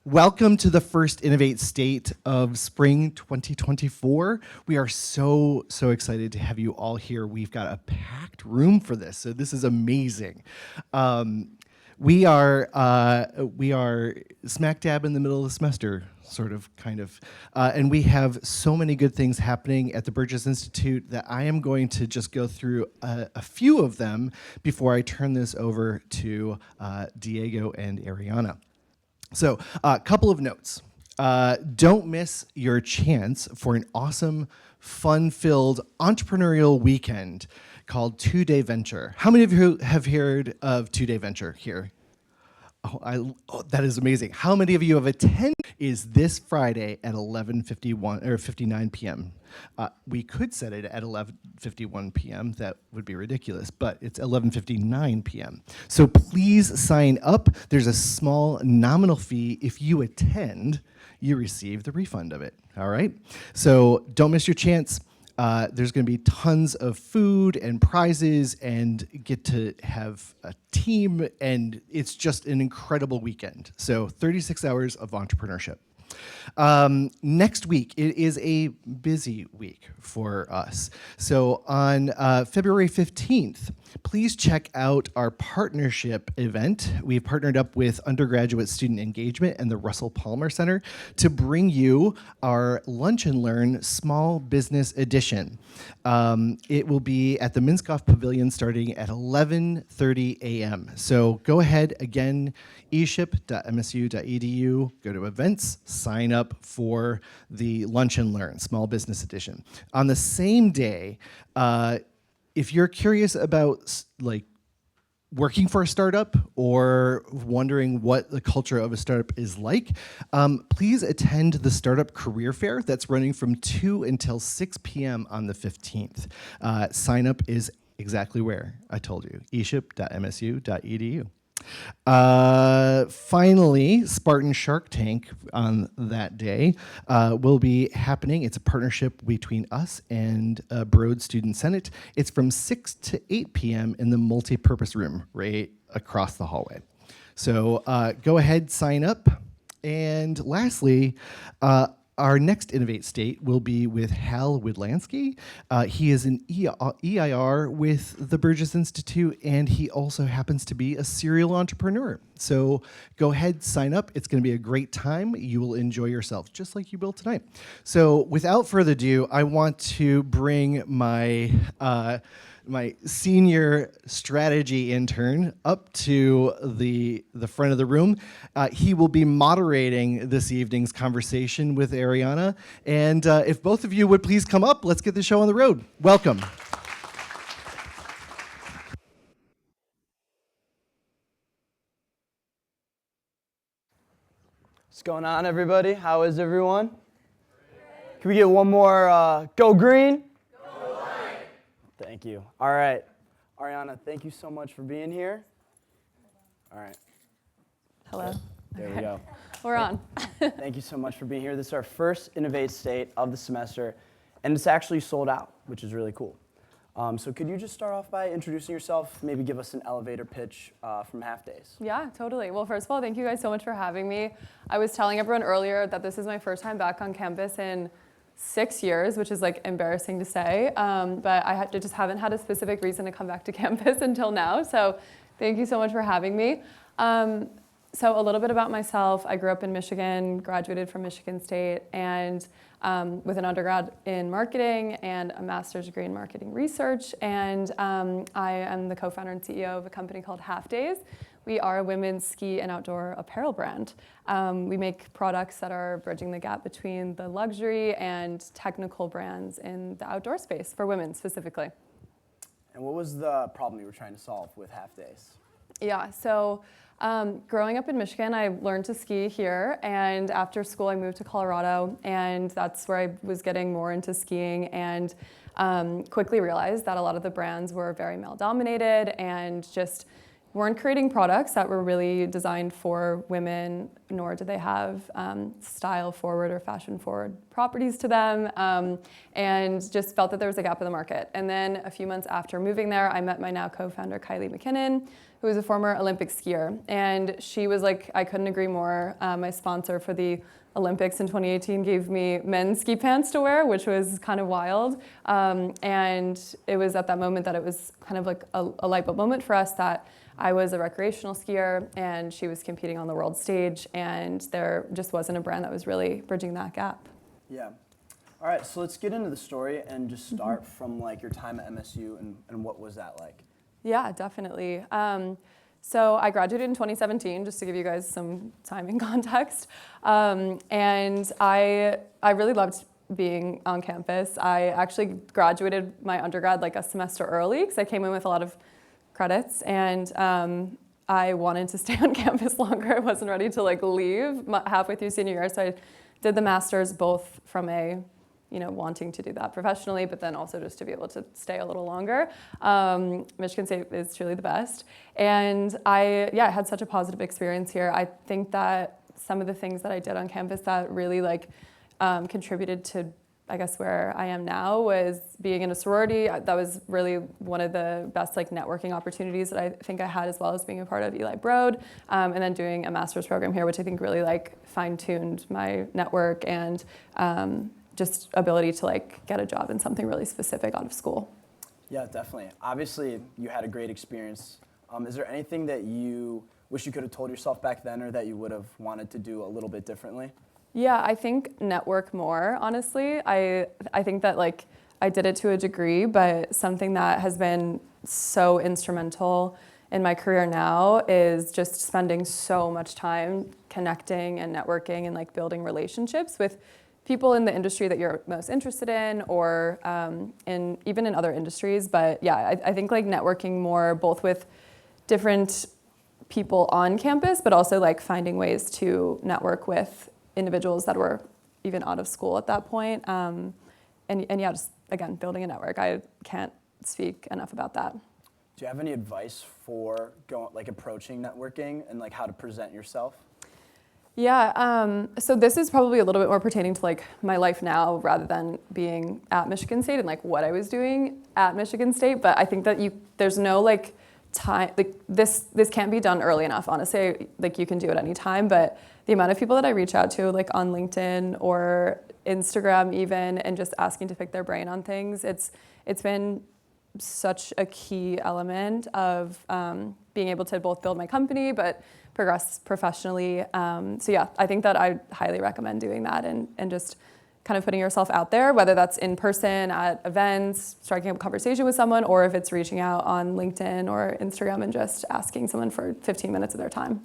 Welcome to the first Innovate State of Spring 2024. We are so excited to have you all here. We've got a packed room for this, so this is amazing. We are smack dab in the middle of the semester, kind of. And we have so many good things happening at the Burgess Institute that I am going to just go through a few of them before I turn this over to Diego and Ariana. So, a couple of notes. Don't miss your chance for an awesome, fun-filled entrepreneurial weekend called 2-Day Venture. How many of you have heard of 2-Day Venture here? Oh, that is amazing. How many of you have attended? Is this Friday at 11:51 or 59 p.m. We could set it at 11:51 p.m. That would be ridiculous, but it's 11:59 p.m. So please sign up. There's a small nominal fee. If you attend, you receive the refund of it. All right. So don't miss your chance. There's going to be tons of food and prizes and get to have a team, and it's just an incredible weekend. So 36 hours of entrepreneurship. Next week, it is a busy week for us. So on February 15th, please check out our partnership event. We've partnered up with Undergraduate Student Engagement and the Russell Palmer Center to bring you our Lunch and Learn Small Business Edition. It will be at the Minskoff Pavilion starting at 11:30 a.m. So go ahead, again, eship.msu.edu, go to events, sign up for the Lunch and Learn Small Business Edition. On the same day, if you're curious about working for a startup or wondering what the culture of a startup is like, please attend the Startup Career Fair that's running from 2 until 6 p.m. on the 15th. Sign up is exactly where I told you, eship.msu.edu. Finally, Spartan Shark Tank on that day will be happening. It's a partnership between us and Broad Student Senate. It's from 6 to 8 p.m. in the multi-purpose room right across the hallway. So go ahead, sign up. And lastly, our next Innovate State will be with Hal Widlansky. He is an EIR with the Burgess Institute, and he also happens to be a serial entrepreneur. So go ahead, sign up. It's going to be a great time. You will enjoy yourself, just like you will tonight. So without further ado, I want to bring my senior strategy intern up to the front of the room. He will be moderating this evening's conversation with Ariana. And if both of you would please come up, let's get the show on the road. Welcome. What's going on, everybody? How is everyone? Can we get one more go green? Thank you. All right. Ariana, thank you so much for being here. All right. Hello. There we go. We're on. Thank you so much for being here. This is our first Innovate State of the semester, and it's actually sold out, which is really cool. So could you just start off by introducing yourself, maybe give us an elevator pitch from Halfdays? Yeah, totally. Well, first of all, thank you guys so much for having me. I was telling everyone earlier that this is my first time back on campus in 6 years, which is embarrassing to say, but I just haven't had a specific reason to come back to campus until now. So thank you so much for having me. So a little bit about myself. I grew up in Michigan, graduated from Michigan State, and with an undergrad in marketing and a master's degree in marketing research. And I am the co-founder and CEO of a company called Halfdays. We are a women's ski and outdoor apparel brand. We make products that are bridging the gap between the luxury and technical brands in the outdoor space for women specifically. And what was the problem you were trying to solve with Halfdays? Yeah, so growing up in Michigan, I learned to ski here, and after school I moved to Colorado, and that's where I was getting more into skiing, and quickly realized that a lot of the brands were very male-dominated and just weren't creating products that were really designed for women, nor did they have style forward or fashion forward properties to them, and just felt that there was a gap in the market. And then a few months after moving there, I met my now co-founder, Kylie McKinnon, who is a former Olympic skier. And she was like, I couldn't agree more. My sponsor for the Olympics in 2018 gave me men's ski pants to wear, which was kind of wild. And it was at that moment that it was kind of like a light bulb moment for us that I was a recreational skier and she was competing on the world stage, and there just wasn't a brand that was really bridging that gap. Yeah. All right, so let's get into the story and just start from like your time at MSU and what was that like? Yeah, definitely. So I graduated in 2017, just to give you guys some time and context. And I really loved being on campus. I actually graduated my undergrad like a semester early because I came in with a lot of credits, and I wanted to stay on campus longer. I wasn't ready to like leave halfway through senior year, so I did the master's both from a wanting to do that professionally, but then also just to be able to stay a little longer. Michigan State is truly the best. And I had such a positive experience here. I think that some of the things that I did on campus that really contributed to, I guess, where I am now was being in a sorority. That was really one of the best networking opportunities that I think I had, as well as being a part of Eli Broad, and then doing a master's program here, which I think really fine-tuned my network and just ability to get a job in something really specific out of school. Yeah, definitely. Obviously, you had a great experience. Is there anything that you wish you could have told yourself back then, or that you would have wanted to do a little bit differently? Yeah, I think network more, honestly. I think that I did it to a degree, but something that has been so instrumental in my career now is just spending so much time connecting and networking and building relationships with people in the industry that you're most interested in, or even in other industries. But yeah, I think networking more, both with different people on campus, but also finding ways to network with individuals that were even out of school at that point. And yeah, just again, building a network. I can't speak enough about that. Do you have any advice for approaching networking and how to present yourself? Yeah, so this is probably a little bit more pertaining to my life now rather than being at Michigan State and what I was doing at Michigan State. But I think that there's no time, this can't be done early enough. Honestly, you can do it any time, but the amount of people that I reach out to on LinkedIn or Instagram even, and just asking to pick their brain on things, it's been such a key element of being able to both build my company but progress professionally. So yeah, I think that I highly recommend doing that and just kind of putting yourself out there, whether that's in person at events, striking up a conversation with someone, or if it's reaching out on LinkedIn or Instagram and just asking someone for 15 minutes of their time.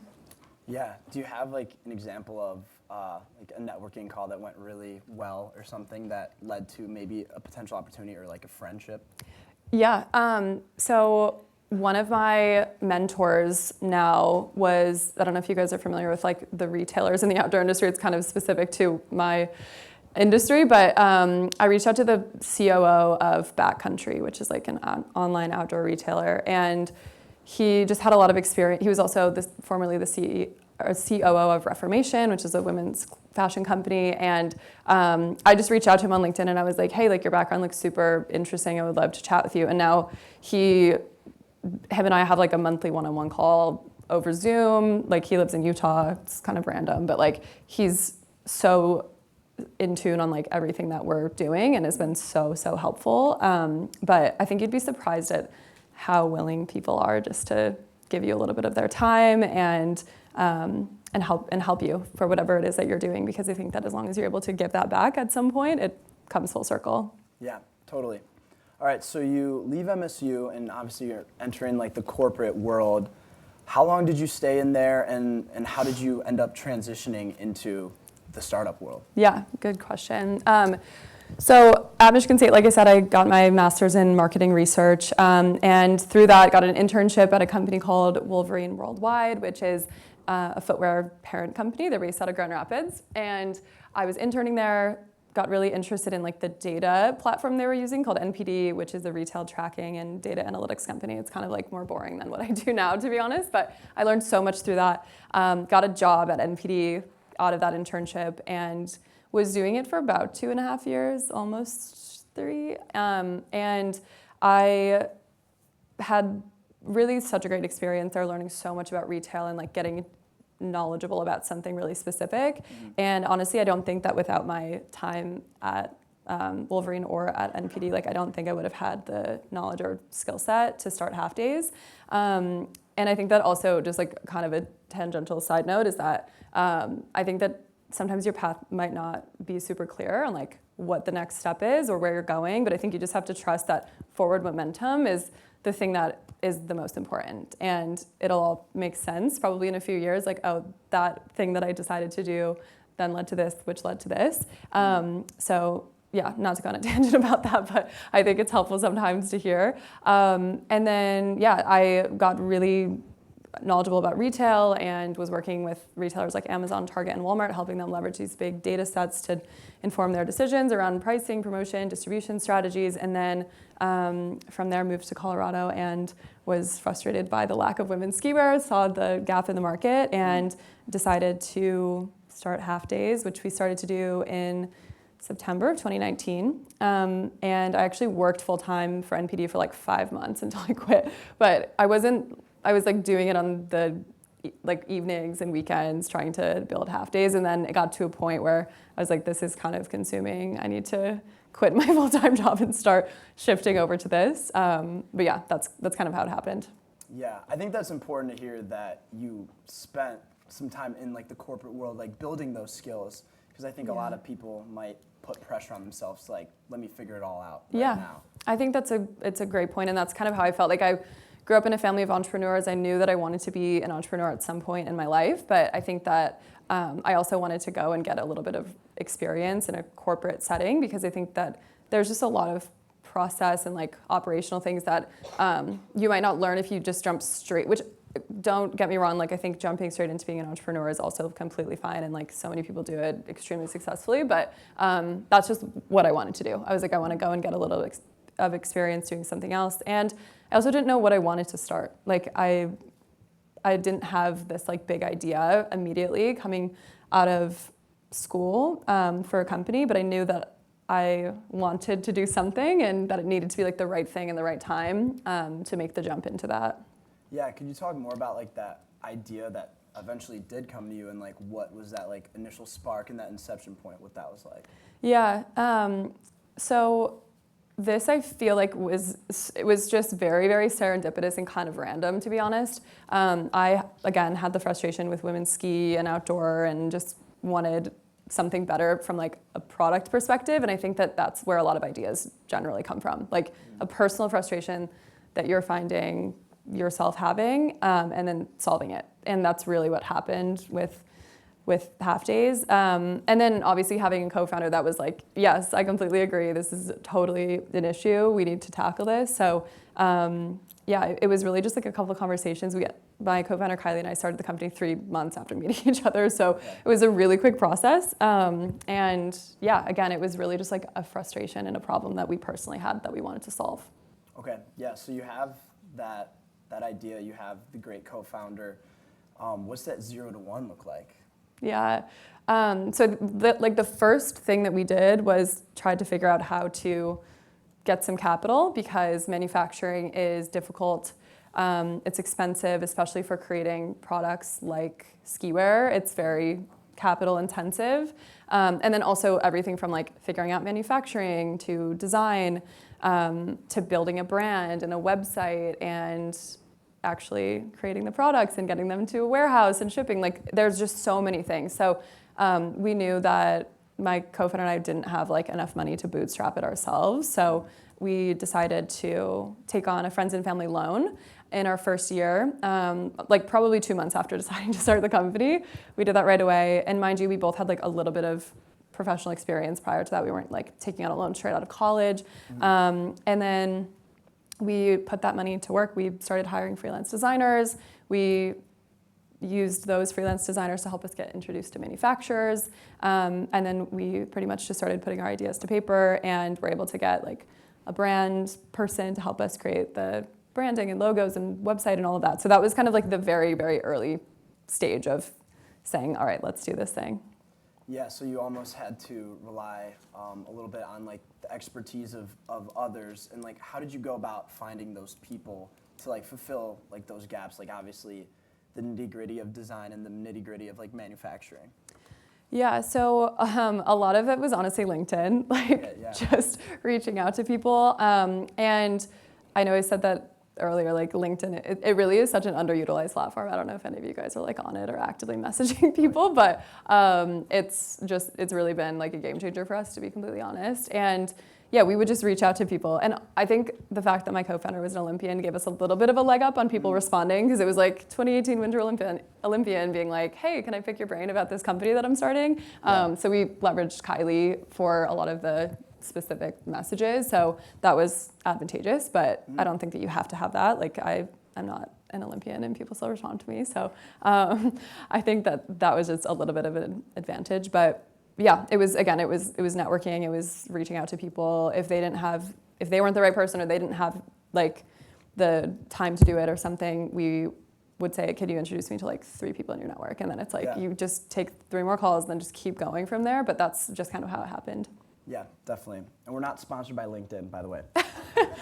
Yeah. Do you have an example of a networking call that went really well, or something that led to maybe a potential opportunity or a friendship? Yeah. So one of my mentors now was, I don't know if you guys are familiar with the retailers in the outdoor industry. It's kind of specific to my industry, but I reached out to the COO of Backcountry, which is an online outdoor retailer, and he just had a lot of experience. He was also formerly the COO of Reformation, which is a women's fashion company, and I just reached out to him on LinkedIn and I was like, hey, your background looks super interesting. I would love to chat with you. And now him and I have a monthly one-on-one call over Zoom. He lives in Utah. It's kind of random, but he's so in tune on everything that we're doing and has been so helpful. But I think you'd be surprised at how willing people are just to give you a little bit of their time and help you for whatever it is that you're doing, because I think that as long as you're able to give that back at some point, it comes full circle. Yeah, totally. All right, so you leave MSU and obviously you're entering the corporate world. How long did you stay in there, and how did you end up transitioning into the startup world? Yeah, good question. So at Michigan State, like I said, I got my master's in marketing research, and through that got an internship at a company called Wolverine Worldwide, which is a footwear parent company. They're based out of Grand Rapids, and I was interning there got really interested in like the data platform they were using called NPD, which is a retail tracking and data analytics company. It's kind of like more boring than what I do now, to be honest, but I learned so much through that. Got a job at NPD out of that internship and was doing it for about 2.5 years, almost 3. And I had really such a great experience there, learning so much about retail and like getting knowledgeable about something really specific. Mm-hmm. And honestly, I don't think that without my time at Wolverine or at NPD, like I don't think I would have had the knowledge or skill set to start Halfdays. And I think that also, just like kind of a tangential side note, is that I think that sometimes your path might not be super clear on like what the next step is or where you're going, but I think you just have to trust that forward momentum is the thing that is the most important. And it'll all make sense probably in a few years, like, oh, that thing that I decided to do then led to this, which led to this. So yeah, not to go on a tangent about that, but I think it's helpful sometimes to hear. And then, yeah, I got really knowledgeable about retail and was working with retailers like Amazon, Target, and Walmart, helping them leverage these big data sets to inform their decisions around pricing, promotion, distribution strategies. And then from there, moved to Colorado and was frustrated by the lack of women's ski wear, saw the gap in the market, and decided to start Halfdays, which we started to do in September of 2019. And I actually worked full-time for NPD for like 5 months until I quit. But I was like doing it on the like evenings and weekends, trying to build Halfdays. And then it got to a point where I was like, this is kind of consuming. I need to quit my full-time job and start shifting over to this. But yeah, that's kind of how it happened. Yeah, I think that's important to hear that you spent some time in like the corporate world, like building those skills. Because I think a lot of people might put pressure on themselves, like, let me figure it all out right now. I think it's a great point, and that's kind of how I felt. Like I grew up in a family of entrepreneurs. I knew that I wanted to be an entrepreneur at some point in my life, but I think that I also wanted to go and get a little bit of experience in a corporate setting, because I think that there's just a lot of process and like operational things that you might not learn if you just jump straight, which, don't get me wrong, like I think jumping straight into being an entrepreneur is also completely fine, and like so many people do it extremely successfully, but that's just what I wanted to do. I was like, I want to go and get a little of experience doing something else. And I also didn't know what I wanted to start. Like I didn't have this like big idea immediately coming out of school for a company, but I knew that I wanted to do something and that it needed to be like the right thing in the right time to make the jump into that. Yeah, could you talk more about like that idea that eventually did come to you, and like what was that like initial spark and that inception point, what that was like? Yeah, so this I feel like was just very, very serendipitous and kind of random, to be honest. I, again, had the frustration with women's ski and outdoor and just wanted something better from like a product perspective, and I think that that's where a lot of ideas generally come from, like a personal frustration that you're finding yourself having, and then solving it. And that's really what happened with Halfdays. And then obviously having a co-founder that was like, yes, I completely agree. This is totally an issue. We need to tackle this. So yeah, it was really just like a couple of conversations. My co-founder Kylie and I started the company 3 months after meeting each other. So it was a really quick process. And yeah, again, it was really just like a frustration and a problem that we personally had that we wanted to solve. Okay, yeah, so you have that idea, you have the great co-founder. What's that 0 to 1 look like? Yeah, so the first thing that we did was try to figure out how to get some capital, because manufacturing is difficult. It's expensive, especially for creating products like ski wear. It's very capital intensive. And then also everything from like figuring out manufacturing to design, to building a brand and a website and actually creating the products and getting them to a warehouse and shipping. Like there's just so many things. So we knew that my co-founder and I didn't have like enough money to bootstrap it ourselves. So we decided to take on a friends and family loan in our first year, like probably 2 months after deciding to start the company. We did that right away. And mind you, we both had like a little bit of professional experience prior to that. We weren't like taking out a loan straight out of college. And then we put that money to work. We started hiring freelance designers. We used those freelance designers to help us get introduced to manufacturers. And then we pretty much just started putting our ideas to paper, and were able to get like a brand person to help us create the branding and logos and website and all of that. So that was kind of like the very, very early stage of saying, all right, let's do this thing. Yeah, so you almost had to rely a little bit on like the expertise of others, and like how did you go about finding those people to like fulfill like those gaps, like obviously the nitty-gritty of design and the nitty-gritty of like manufacturing? Yeah, so a lot of it was honestly LinkedIn, like just reaching out to people. And I know I said that earlier, like LinkedIn, it really is such an underutilized platform. I don't know if any of you guys are like on it or actively messaging people, but it's really been like a game changer for us, to be completely honest. And yeah, we would just reach out to people. And I think the fact that my co-founder was an Olympian gave us a little bit of a leg up on people responding, because it was like 2018 Winter Olympian being like, hey, can I pick your brain about this company that I'm starting? So we leveraged Kylie for a lot of the specific messages. So that was advantageous, but I don't think that you have to have that. Like I'm not an Olympian and people still respond to me. So I think that was just a little bit of an advantage. But yeah, it was networking. It was reaching out to people. If they weren't the right person, or they didn't have like the time to do it or something, we would say, could you introduce me to like 3 people in your network? And then it's like, you just take 3 more calls and then just keep going from there. But that's just kind of how it happened. Yeah, definitely. And we're not sponsored by LinkedIn, by the way.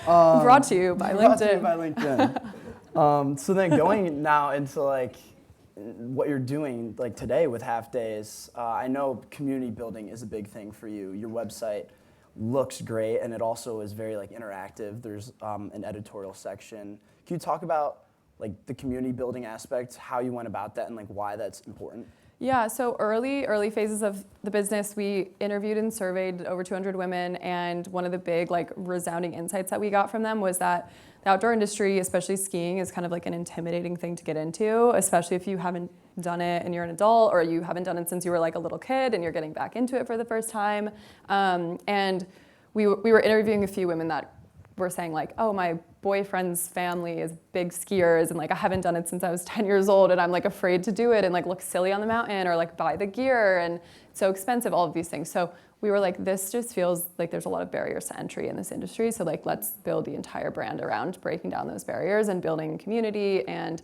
Brought to you by LinkedIn. Brought to you by LinkedIn. So then going now into like what you're doing like today with Halfdays, I know community building is a big thing for you. Your website looks great, and it also is very like interactive. There's an editorial section. Can you talk about like the community building aspect, how you went about that, and like why that's important? Yeah, so early phases of the business, we interviewed and surveyed over 200 women, and one of the big like resounding insights that we got from them was that the outdoor industry, especially skiing, is kind of like an intimidating thing to get into, especially if you haven't done it and you're an adult, or you haven't done it since you were like a little kid and you're getting back into it for the first time. And we were interviewing a few women that were saying like, oh, my boyfriend's family is big skiers, and like I haven't done it since I was 10 years old, and I'm like afraid to do it and like look silly on the mountain, or like buy the gear, and it's so expensive, all of these things. So we were like, this just feels like there's a lot of barriers to entry in this industry. So like, let's build the entire brand around breaking down those barriers and building community and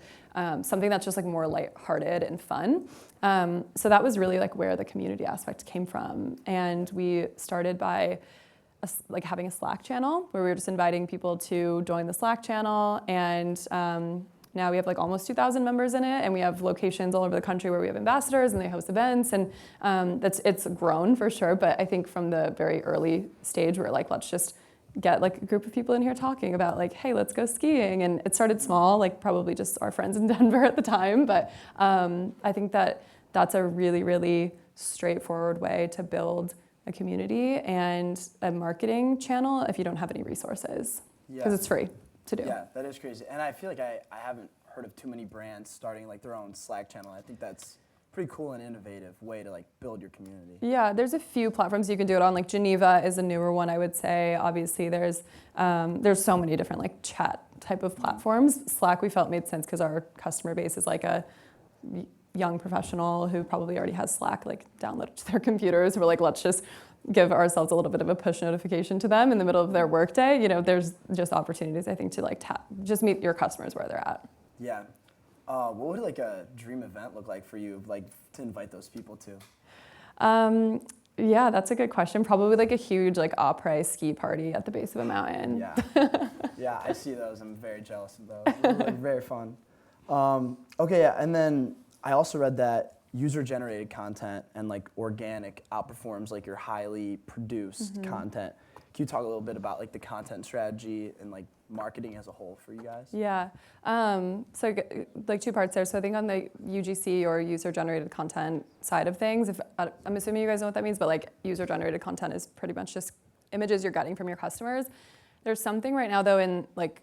something that's just like more lighthearted and fun. So that was really like where the community aspect came from. And we started by like having a Slack channel where we were just inviting people to join the Slack channel, and now we have like almost 2,000 members in it, and we have locations all over the country where we have ambassadors and they host events, and it's grown for sure. But I think from the very early stage, we're like, let's just get like a group of people in here talking about like, hey, let's go skiing. And it started small, like probably just our friends in Denver at the time, but I think that's a really, really straightforward way to build a community and a marketing channel if you don't have any resources, because it's free to do. Yeah, that is crazy. And I feel like I haven't heard of too many brands starting like their own Slack channel. I think that's pretty cool and innovative way to like build your community. Yeah, there's a few platforms you can do it on. Like Geneva is a newer one, I would say. Obviously, there's so many different like chat type of platforms. Slack we felt made sense because our customer base is like a young professional who probably already has Slack like downloaded to their computers. We're like, let's just give ourselves a little bit of a push notification to them in the middle of their workday. You know, there's just opportunities, I think, to like just meet your customers where they're at. Yeah. What would like a dream event look like for you, like to invite those people to? Yeah, that's a good question. Probably like a huge like après ski party at the base of a mountain. Yeah. Yeah, I see those. I'm very jealous of those. Those are like very fun. Okay, yeah, and then I also read that user-generated content and like organic outperforms like your highly produced content. Can you talk a little bit about like the content strategy and like marketing as a whole for you guys? Yeah, so like 2 parts there. So I think on the UGC or user-generated content side of things, I'm assuming you guys know what that means, but like user-generated content is pretty much just images you're getting from your customers. There's something right now though in like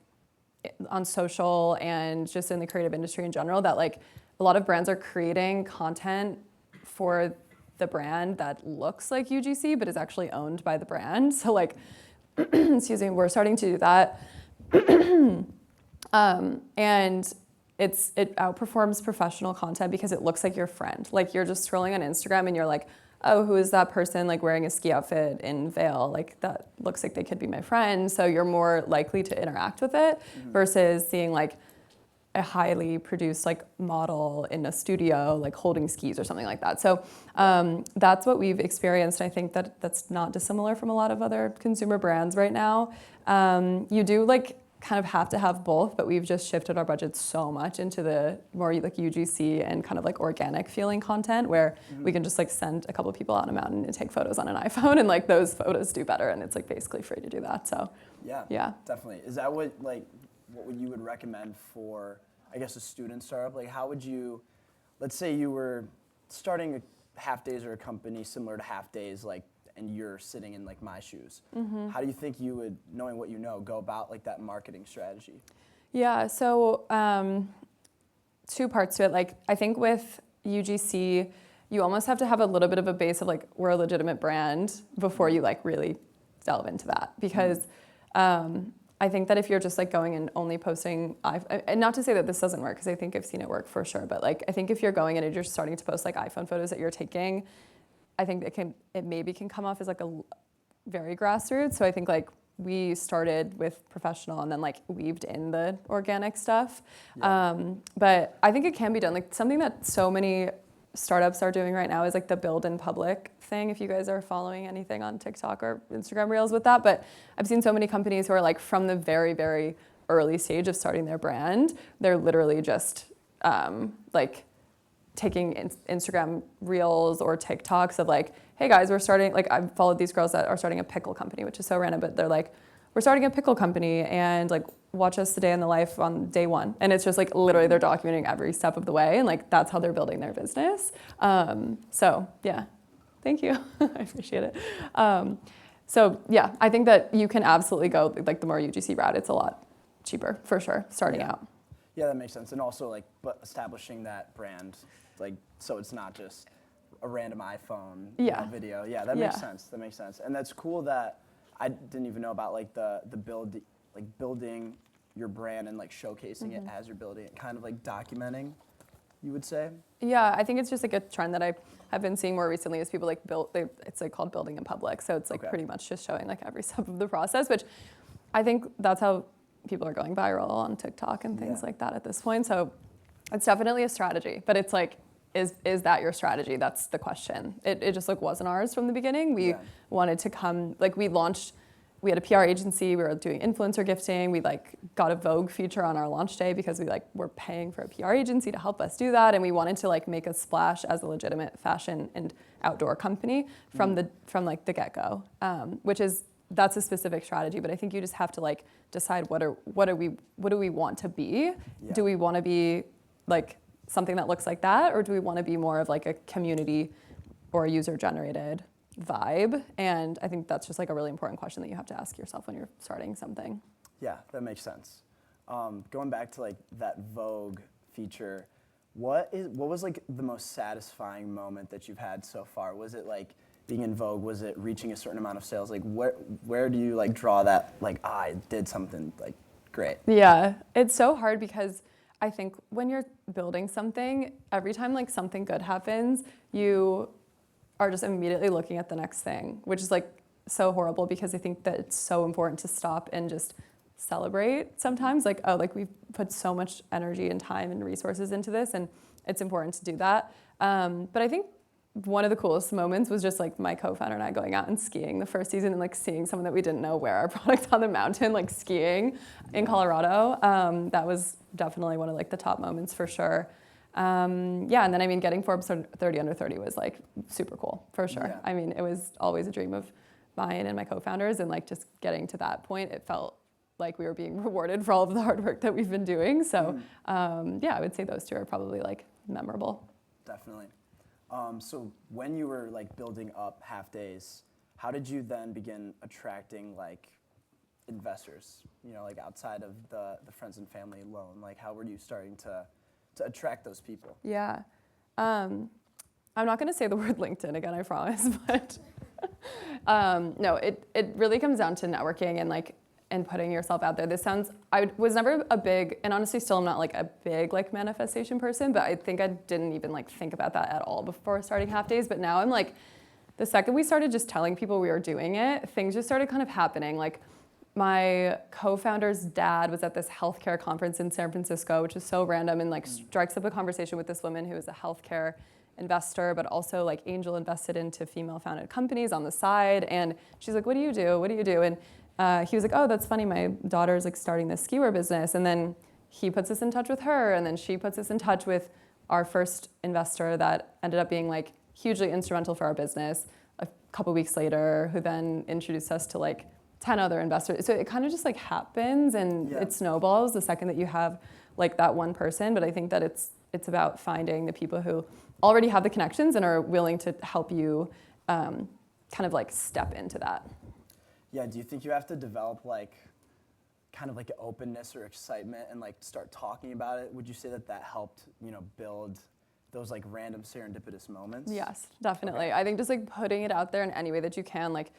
on social and just in the creative industry in general that like a lot of brands are creating content for the brand that looks like UGC but is actually owned by the brand. So like, excuse me, we're starting to do that. And it outperforms professional content because it looks like your friend. Like you're just scrolling on Instagram and you're like, oh, who is that person like wearing a ski outfit in Vail? Like that looks like they could be my friend. So you're more likely to interact with it versus seeing like a highly produced like model in a studio like holding skis or something like that. So that's what we've experienced. I think that that's not dissimilar from a lot of other consumer brands right now. You do like kind of have to have both, but we've just shifted our budget so much into the more like UGC and kind of like organic feeling content where we can just like send a couple of people out on a mountain and take photos on an iPhone and like those photos do better and it's like basically free to do that. So yeah, definitely. Is that what you would recommend for, I guess, a student startup? Like how would you, let's say you were starting a Halfdays or a company similar to Halfdays, like, and you're sitting in like my shoes. How do you think you would, knowing what you know, go about like that marketing strategy? Yeah, so 2 parts to it. Like I think with UGC, you almost have to have a little bit of a base of like, we're a legitimate brand before you like really delve into that. Because I think that if you're just like going and only posting, and not to say that this doesn't work, because I think I've seen it work for sure, but like I think if you're going in and you're starting to post like iPhone photos that you're taking, I think it maybe can come off as like a very grassroots. So I think like we started with professional and then like weaved in the organic stuff. But I think it can be done. Like something that so many startups are doing right now is like the build in public thing. If you guys are following anything on TikTok or Instagram Reels with that, but I've seen so many companies who are like from the very, very early stage of starting their brand, they're literally just like taking Instagram Reels or TikToks of like, hey guys, we're starting, like I've followed these girls that are starting a pickle company, which is so random, but they're like, we're starting a pickle company and like watch us the day in the life on day 1. And it's just like literally they're documenting every step of the way and like that's how they're building their business. So yeah, thank you. I appreciate it. So yeah, I think that you can absolutely go like the more UGC route, it's a lot cheaper for sure starting out. Yeah, that makes sense. And also like but establishing that brand, like so it's not just a random iPhone video. Yeah, that makes sense. That makes sense. And that's cool that I didn't even know about like the building your brand and like showcasing it as you're building it, kind of like documenting, you would say? Yeah, I think it's just like a trend that I have been seeing more recently is people like it's like called building in public. So it's like pretty much just showing like every step of the process, which I think that's how people are going viral on TikTok and things like that at this point. So it's definitely a strategy, but it's like, is that your strategy? That's the question. It just like wasn't ours from the beginning. We wanted to come, like we had a PR agency, we were doing influencer gifting, we like got a Vogue feature on our launch day because we like were paying for a PR agency to help us do that. And we wanted to like make a splash as a legitimate fashion and outdoor company from like the get-go, that's a specific strategy, but I think you just have to like decide what do we want to be? Yeah. Do we want to be like something that looks like that, or do we want to be more of like a community or a user-generated vibe? And I think that's just like a really important question that you have to ask yourself when you're starting something. Yeah, that makes sense. Going back to like that Vogue feature, what was like the most satisfying moment that you've had so far? Was it like being in Vogue? Was it reaching a certain amount of sales? Like where do you like draw that like I did something like great? Yeah, it's so hard because I think when you're building something, every time like something good happens, you are just immediately looking at the next thing, which is like so horrible because I think that it's so important to stop and just celebrate sometimes. Like, oh, like we've put so much energy and time and resources into this and it's important to do that. But I think one of the coolest moments was just like my co-founder and I going out and skiing the first season and like seeing someone that we didn't know wear our product on the mountain, like skiing in Colorado. That was definitely one of like the top moments for sure. And then I mean, getting Forbes 30 under 30 was like super cool for sure. Yeah. I mean, it was always a dream of mine and my co-founders, and like just getting to that point, it felt like we were being rewarded for all of the hard work that we've been doing. So I would say those two are probably like memorable. Definitely. So when you were like building up Halfdays, how did you then begin attracting like investors, you know, like outside of the friends and family loan? Like how were you starting to attract those people? Yeah. I'm not going to say the word LinkedIn again, I promise, but no, it really comes down to networking and like and putting yourself out there. I was never a big, and honestly still am not like a big like manifestation person, but I think I didn't even like think about that at all before starting Halfdays. But now I'm like, the second we started just telling people we were doing it, things just started kind of happening. Like my co-founder's dad was at this healthcare conference in San Francisco, which is so random, and like strikes up a conversation with this woman who is a healthcare investor, but also like angel invested into female-founded companies on the side. And she's like, "What do you do? What do you do?" And he was like, "Oh, that's funny. My daughter's like starting this ski wear business." And then he puts us in touch with her, and then she puts us in touch with our first investor that ended up being like hugely instrumental for our business a couple weeks later, who then introduced us to like 10 other investors. So it kind of just like happens, and it snowballs the second that you have like that one person. But I think that it's about finding the people who already have the connections and are willing to help you kind of like step into that. Yeah, do you think you have to develop like kind of like an openness or excitement and like start talking about it? Would you say that helped, build those like random serendipitous moments? Yes, definitely. Okay. I think just like putting it out there in any way that you can, like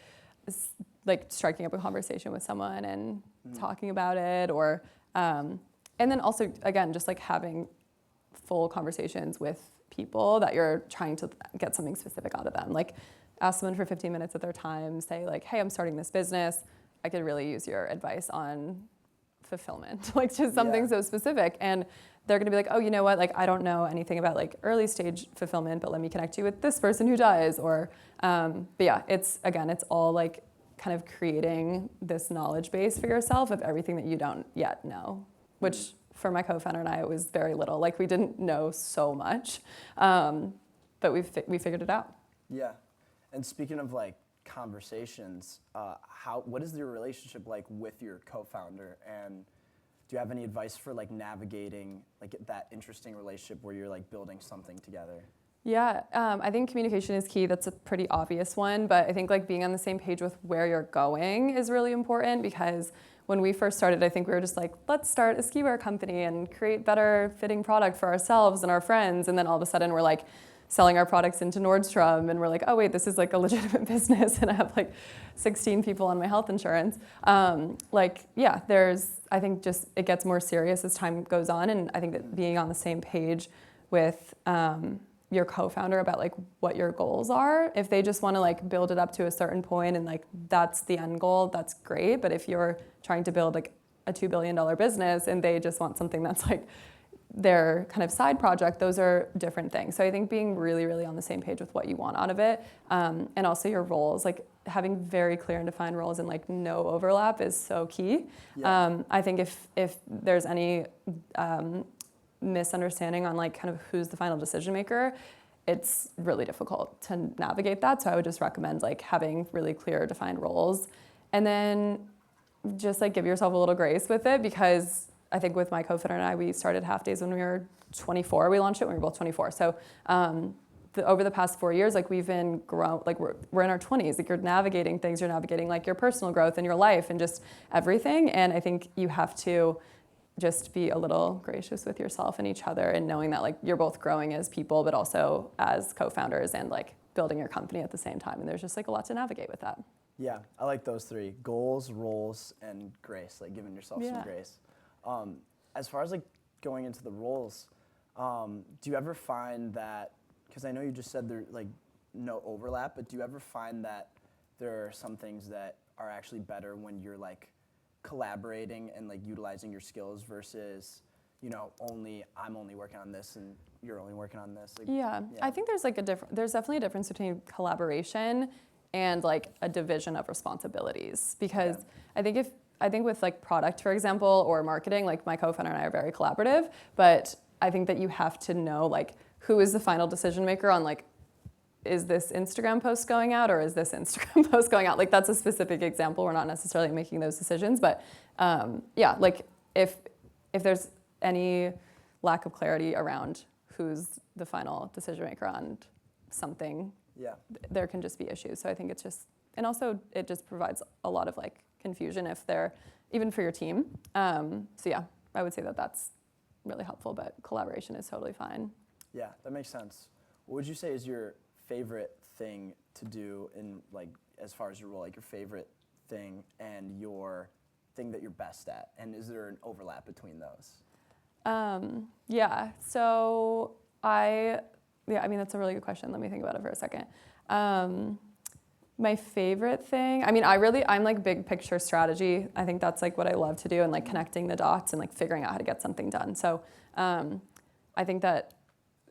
striking up a conversation with someone and talking about it, or and then also again just like having full conversations with people that you're trying to get something specific out of them. Like ask someone for 15 minutes of their time, say like, "Hey, I'm starting this business. I could really use your advice on fulfillment." Like just something so specific. And they're gonna be like, "Oh, you know what? Like I don't know anything about like early stage fulfillment, but let me connect you with this person who does." Or, but yeah, it's all like kind of creating this knowledge base for yourself of everything that you don't yet know, which for my co-founder and I, it was very little. Like we didn't know so much, but we figured it out. Yeah, and speaking of like conversations, what is your relationship like with your co-founder, and do you have any advice for like navigating like that interesting relationship where you're like building something together? Yeah, I think communication is key. That's a pretty obvious one, but I think like being on the same page with where you're going is really important, because when we first started, I think we were just like, let's start a ski wear company and create better fitting product for ourselves and our friends. And then all of a sudden we're like selling our products into Nordstrom, and we're like, oh wait, this is like a legitimate business, and I have like 16 people on my health insurance. I think just it gets more serious as time goes on, and I think that being on the same page with your co-founder about like what your goals are. If they just want to like build it up to a certain point and like that's the end goal, that's great. But if you're trying to build like a $2 billion business and they just want something that's like their kind of side project, those are different things. So I think being really, really on the same page with what you want out of it, and also your roles, like having very clear and defined roles and like no overlap is so key. Yeah. I think if there's any misunderstanding on like kind of who's the final decision maker, it's really difficult to navigate that. So I would just recommend like having really clear defined roles, and then just like give yourself a little grace with it, because I think with my co-founder and I, we started Halfdays when we were 24. We launched it when we were both 24. So over the past 4 years, like we've been grown, like we're in our 20s. Like you're navigating things, you're navigating like your personal growth and your life and just everything. And I think you have to just be a little gracious with yourself and each other, and knowing that like you're both growing as people, but also as co-founders, and like building your company at the same time. And there's just like a lot to navigate with that. Yeah, I like those three: goals, roles, and grace. Like giving yourself some grace. As far as like going into the roles, do you ever find that, because I know you just said there's like no overlap, but do you ever find that there are some things that are actually better when you're like collaborating and like utilizing your skills versus, I'm only working on this and you're only working on this? Like, yeah, I think there's like there's definitely a difference between collaboration and like a division of responsibilities, because I think with like product, for example, or marketing, like my co-founder and I are very collaborative, but I think that you have to know like who is the final decision maker on like, is this Instagram post going out or is this Instagram post going out? Like that's a specific example. We're not necessarily making those decisions, but like if there's any lack of clarity around who's the final decision maker on something, there can just be issues. So I think it's just, and also it just provides a lot of like confusion if they're, even for your team. So yeah, I would say that that's really helpful, but collaboration is totally fine. Yeah, that makes sense. What would you say is your favorite thing to do in like, as far as your role, like your favorite thing and your thing that you're best at? And is there an overlap between those? Yeah, so I mean, that's a really good question. Let me think about it for a second. My favorite thing, I mean, I'm like big picture strategy. I think that's like what I love to do, and like connecting the dots and like figuring out how to get something done. So I think that,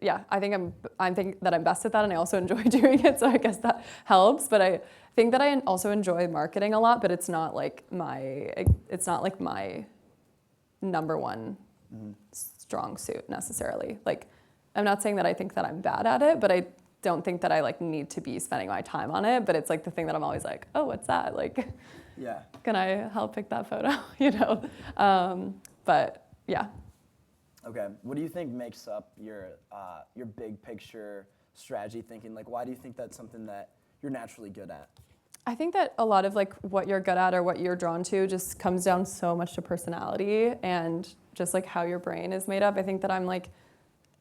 I think that I'm best at that, and I also enjoy doing it. So I guess that helps. But I think that I also enjoy marketing a lot, but it's not like my number one strong suit necessarily. Like, I'm not saying that I think that I'm bad at it, but I don't think that I like need to be spending my time on it. But it's like the thing that I'm always like, oh, what's that? Like, can I help pick that photo? You know? But yeah. Okay. What do you think makes up your big picture strategy thinking? Like, why do you think that's something that you're naturally good at? I think that a lot of like what you're good at or what you're drawn to just comes down so much to personality and just like how your brain is made up. I think that I'm like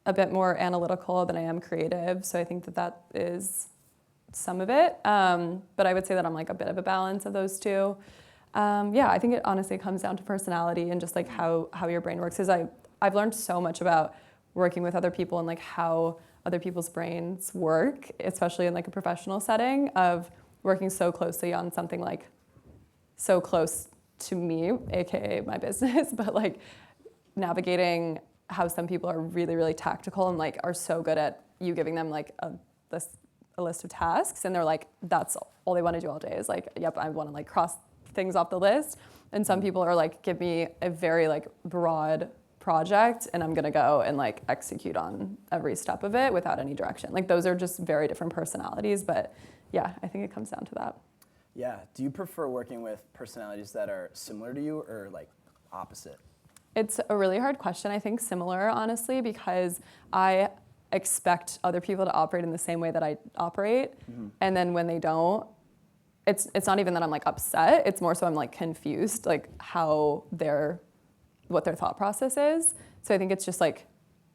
a bit more analytical than I am creative. So I think that that is some of it. But I would say that I'm like a bit of a balance of those two. I think it honestly comes down to personality and just like how your brain works. Because I've learned so much about working with other people and like how other people's brains work, especially in like a professional setting, of working so closely on something like so close to me, AKA my business, but like navigating how some people are really, really tactical and like are so good at you giving them like a list of tasks, and they're like, that's all they want to do all day is like, yep, I want to like cross things off the list. And some people are like, give me a very like broad project and I'm gonna go and like execute on every step of it without any direction. Like those are just very different personalities, but yeah, I think it comes down to that. Yeah. Do you prefer working with personalities that are similar to you or like opposite? It's a really hard question. I think similar, honestly, because I expect other people to operate in the same way that I operate. Mm-hmm. And then when they don't, it's not even that I'm like upset. It's more so I'm like confused, like what their thought process is. So I think it's just like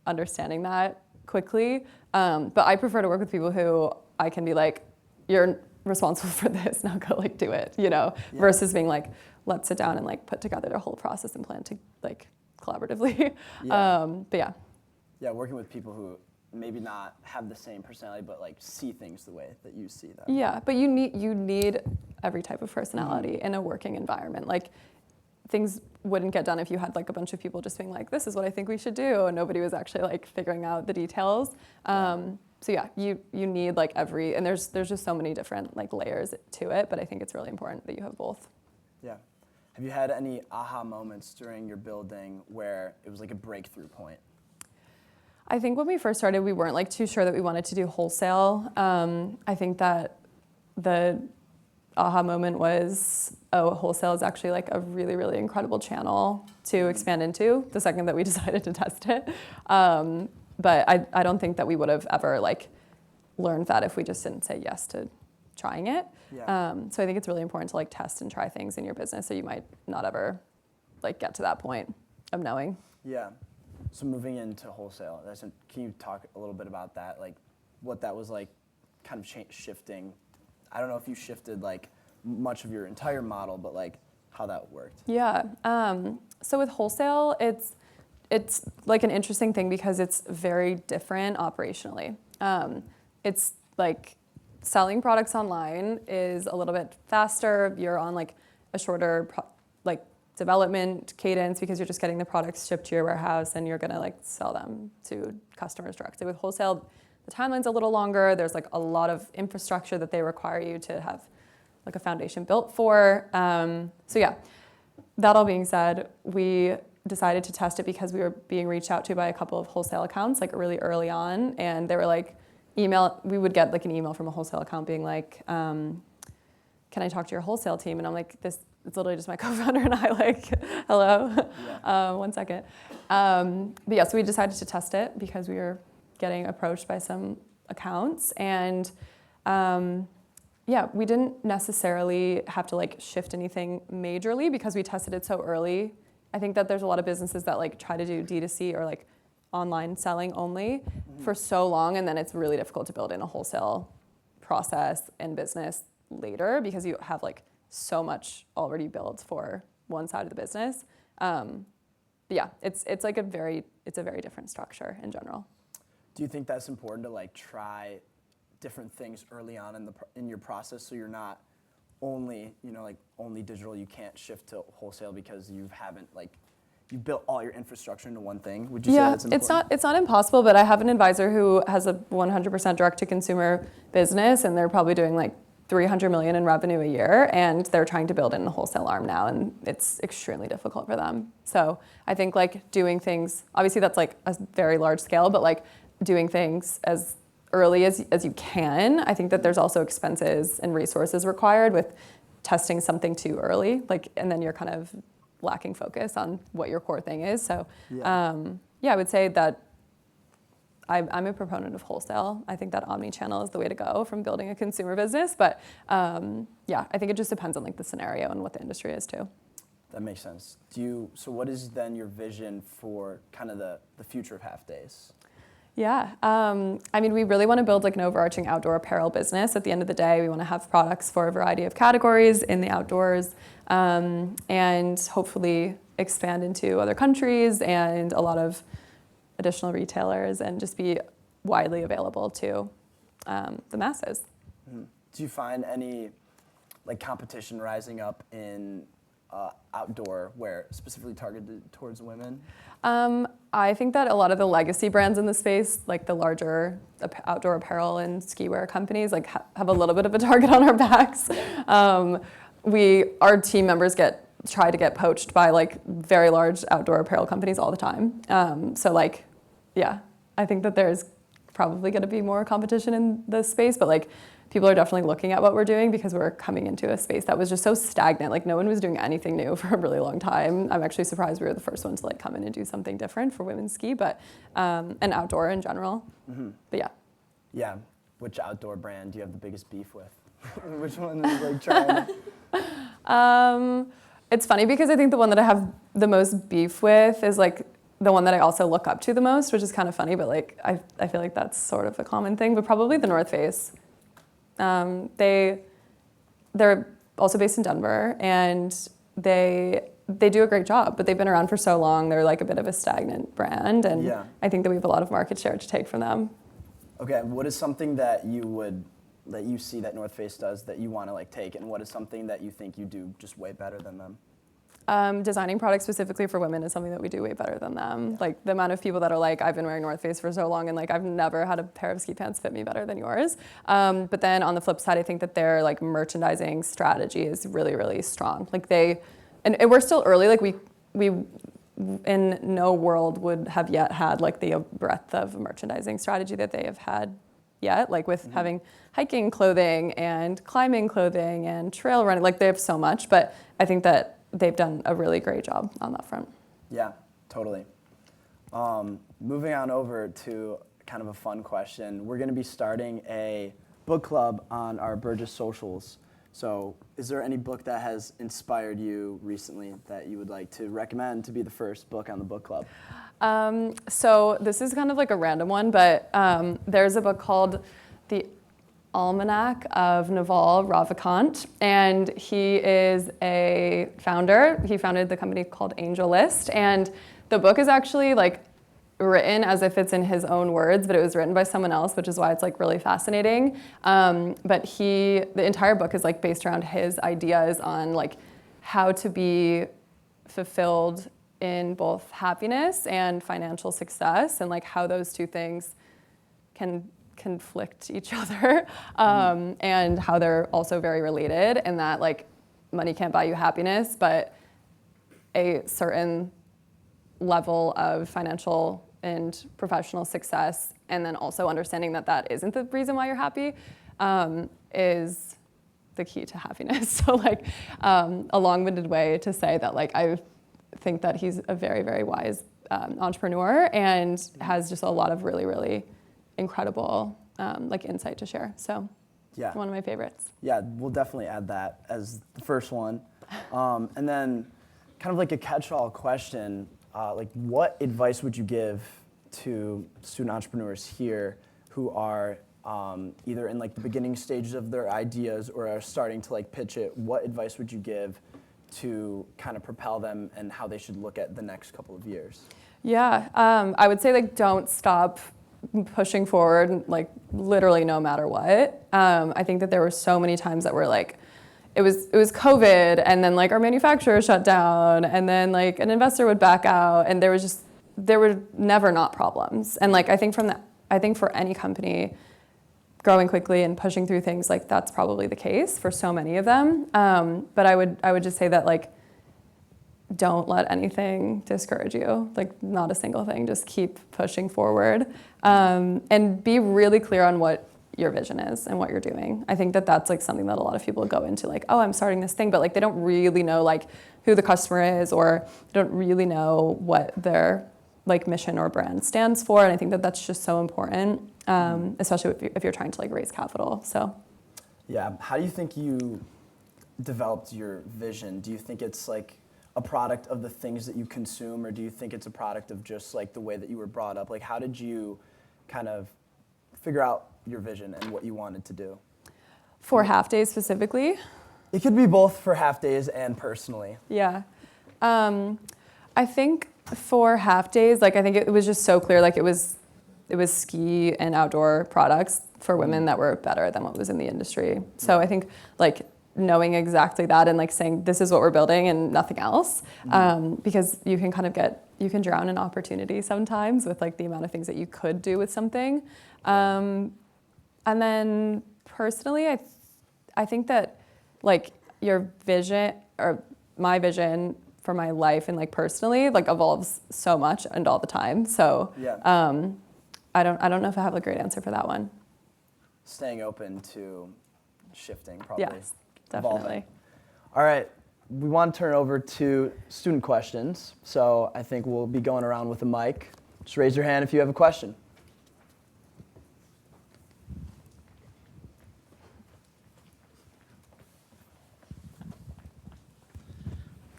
understanding that quickly. But I prefer to work with people who I can be like, you're responsible for this, now go like do it, you know, versus being like, let's sit down and like put together the whole process and plan to like collaboratively. But yeah, working with people who maybe not have the same personality, but like see things the way that you see them. Yeah, but you need every type of personality in a working environment. Like things wouldn't get done if you had like a bunch of people just being like, this is what I think we should do, and nobody was actually like figuring out the details. So yeah, you need like and there's just so many different like layers to it, but I think it's really important that you have both. Yeah. Have you had any aha moments during your building where it was like a breakthrough point? I think when we first started, we weren't like too sure that we wanted to do wholesale. I think that the aha moment was, wholesale is actually like a really, really incredible channel to expand into the second that we decided to test it. But I don't think that we would have ever like learned that if we just didn't say yes to trying it. Yeah. So I think it's really important to like test and try things in your business, so you might not ever like get to that point of knowing. Yeah. So moving into wholesale, can you talk a little bit about that? Like what that was like kind of shifting? I don't know if you shifted like much of your entire model, but like how that worked. Yeah. So with wholesale, it's like an interesting thing because it's very different operationally. It's like selling products online is a little bit faster. You're on like a shorter development cadence because you're just getting the products shipped to your warehouse and you're gonna like sell them to customers directly. With wholesale, the timeline's a little longer. There's like a lot of infrastructure that they require you to have like a foundation built for. So yeah, that all being said, we decided to test it because we were being reached out to by a couple of wholesale accounts like really early on, and they were like, we would get like an email from a wholesale account being like, can I talk to your wholesale team? And I'm like, it's literally just my co-founder and I, like, hello, 1 second. But yeah, so we decided to test it because we were getting approached by some accounts, and we didn't necessarily have to like shift anything majorly because we tested it so early. I think that there's a lot of businesses that like try to do D2C or like online selling only for so long, and then it's really difficult to build in a wholesale process and business later because you have like so much already built for one side of the business. But yeah, it's like a very different structure in general. Do you think that's important to like try different things early on in your process, so you're not only only digital? You can't shift to wholesale because you built all your infrastructure into one thing. Would you say that's important? It's not impossible, but I have an advisor who has a 100% direct to consumer business, and they're probably doing like 300 million in revenue a year, and they're trying to build in a wholesale arm now, and it's extremely difficult for them. So I think like doing things, obviously that's like a very large scale, but like doing things as early as you can. I think that there's also expenses and resources required with testing something too early, like, and then you're kind of lacking focus on what your core thing is. So I would say that I'm a proponent of wholesale. I think that omni-channel is the way to go from building a consumer business. But I think it just depends on like the scenario and what the industry is too. That makes sense. So what is then your vision for kind of the future of Halfdays? Yeah, I mean, we really want to build like an overarching outdoor apparel business. At the end of the day, we want to have products for a variety of categories in the outdoors, and hopefully expand into other countries and a lot of additional retailers, and just be widely available to the masses. Mm-hmm. Do you find any like competition rising up in outdoor wear, specifically targeted towards women? I think that a lot of the legacy brands in the space, like the larger outdoor apparel and ski wear companies, like have a little bit of a target on our backs. Our team members try to get poached by like very large outdoor apparel companies all the time. So like, yeah, I think that there's probably going to be more competition in this space, but like people are definitely looking at what we're doing because we're coming into a space that was just so stagnant. Like no one was doing anything new for a really long time. I'm actually surprised we were the first ones to like come in and do something different for women's ski, but and outdoor in general. Mm-hmm. But yeah. Yeah. Which outdoor brand do you have the biggest beef with? Which one is like trying? It's funny because I think the one that I have the most beef with is like the one that I also look up to the most, which is kind of funny, but like I feel like that's sort of a common thing, but probably the North Face. They're also based in Denver, and they do a great job, but they've been around for so long. They're like a bit of a stagnant brand, and I think that we have a lot of market share to take from them. Okay, what is something that you see that North Face does that you want to like take, and what is something that you think you do just way better than them? Designing products specifically for women is something that we do way better than them. Yeah. Like the amount of people that are like, I've been wearing North Face for so long and like I've never had a pair of ski pants fit me better than yours. But then on the flip side, I think that their like merchandising strategy is really, really strong. Like and we're still early, like we in no world would have yet had like the breadth of merchandising strategy that they have had yet, like with having hiking clothing and climbing clothing and trail running, like they have so much, but I think that they've done a really great job on that front. Yeah, totally. Moving on over to kind of a fun question. We're going to be starting a book club on our Burgess socials. So is there any book that has inspired you recently that you would like to recommend to be the first book on the book club? So this is kind of like a random one, but there's a book called The Almanac of Naval Ravikant, and he is a founder. He founded the company called Angel List, and the book is actually like written as if it's in his own words, but it was written by someone else, which is why it's like really fascinating. But the entire book is like based around his ideas on like how to be fulfilled in both happiness and financial success, and like how those two things can conflict each other, and how they're also very related, and that like money can't buy you happiness, but a certain level of financial and professional success, and then also understanding that that isn't the reason why you're happy, is the key to happiness. So like a long-winded way to say that like I think that he's a very, very wise entrepreneur and has just a lot of really, really incredible like insight to share. So yeah, one of my favorites. Yeah, we'll definitely add that as the first one. And then kind of like a catch-all question, like what advice would you give to student entrepreneurs here who are either in like the beginning stages of their ideas or are starting to like pitch it? What advice would you give to kind of propel them and how they should look at the next couple of years? Yeah, I would say like don't stop pushing forward, like literally no matter what. I think that there were so many times that were like, it was COVID, and then like our manufacturer shut down, and then like an investor would back out, and there were never not problems. And like I think for any company growing quickly and pushing through things, like that's probably the case for so many of them. But I would just say that like don't let anything discourage you, like not a single thing, just keep pushing forward, and be really clear on what your vision is and what you're doing. I think that that's like something that a lot of people go into, like, oh, I'm starting this thing, but like they don't really know like who the customer is, or they don't really know what their like mission or brand stands for. And I think that that's just so important, especially if you're trying to like raise capital. So yeah, how do you think you developed your vision? Do you think it's like a product of the things that you consume, or do you think it's a product of just like the way that you were brought up? Like how did you kind of figure out your vision and what you wanted to do? For Halfdays specifically? It could be both for Halfdays and personally. Yeah. I think for Halfdays, like I think it was just so clear, like it was ski and outdoor products for women that were better than what was in the industry. So I think like knowing exactly that and like saying this is what we're building and nothing else, because you can kind of you can drown in opportunity sometimes with like the amount of things that you could do with something. And then personally, I think that like your vision or my vision for my life and like personally like evolves so much and all the time. So I don't know if I have a great answer for that one. Staying open to shifting, probably. Yes, definitely. Evolving. All right, we want to turn over to student questions. So I think we'll be going around with a mic. Just raise your hand if you have a question.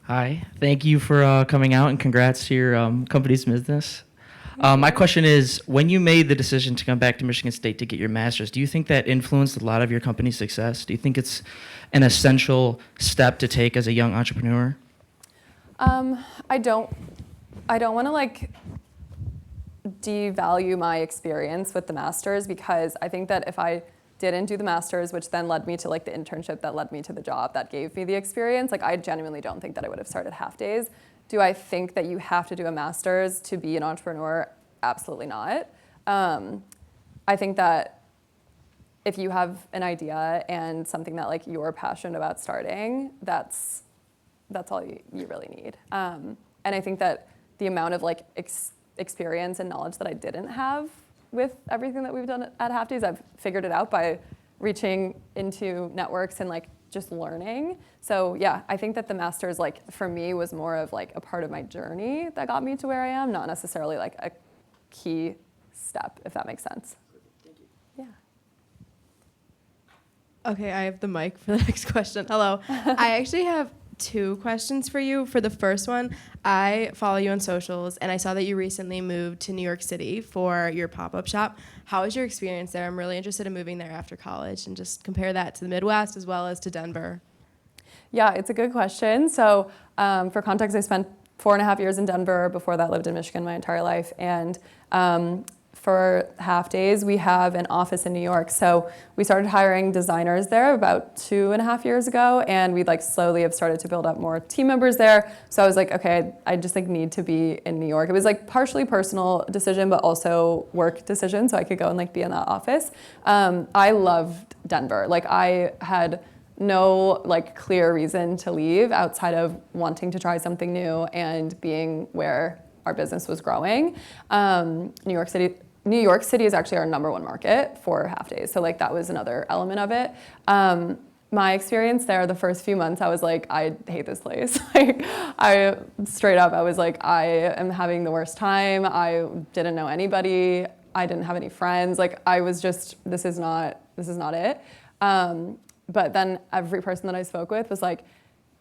Hi, thank you for coming out, and congrats to your company's business. My question is, when you made the decision to come back to Michigan State to get your master's, do you think that influenced a lot of your company's success? Do you think it's an essential step to take as a young entrepreneur? I don't want to like devalue my experience with the master's, because I think that if I didn't do the master's, which then led me to like the internship that led me to the job that gave me the experience, like I genuinely don't think that I would have started Halfdays. Do I think that you have to do a master's to be an entrepreneur? Absolutely not. I think that if you have an idea and something that like you're passionate about starting, that's all you really need. And I think that the amount of like experience and knowledge that I didn't have with everything that we've done at Halfdays, I've figured it out by reaching into networks and like just learning. So yeah, I think that the master's like for me was more of like a part of my journey that got me to where I am, not necessarily like a key step, if that makes sense. Thank you. Yeah. Okay, I have the mic for the next question. Hello. I actually have 2 questions for you. For the first one, I follow you on socials, and I saw that you recently moved to New York City for your pop-up shop. How was your experience there? I'm really interested in moving there after college, and just compare that to the Midwest as well as to Denver. Yeah, it's a good question. So for context, I spent 4.5 years in Denver. Before that, lived in Michigan my entire life. And for Halfdays, we have an office in New York. So we started hiring designers there about 2.5 years ago, and we like slowly have started to build up more team members there. So I was like, okay, I just like need to be in New York. It was like partially personal decision, but also work decision, so I could go and like be in that office. I loved Denver. Like I had no like clear reason to leave outside of wanting to try something new and being where our business was growing. New York City is actually our #1 market for Halfdays, so like that was another element of it. My experience there, the first few months, I was like, I hate this place. Like, I was like, I am having the worst time. I didn't know anybody. I didn't have any friends. Like, I was just, this is not it. But then every person that I spoke with was like,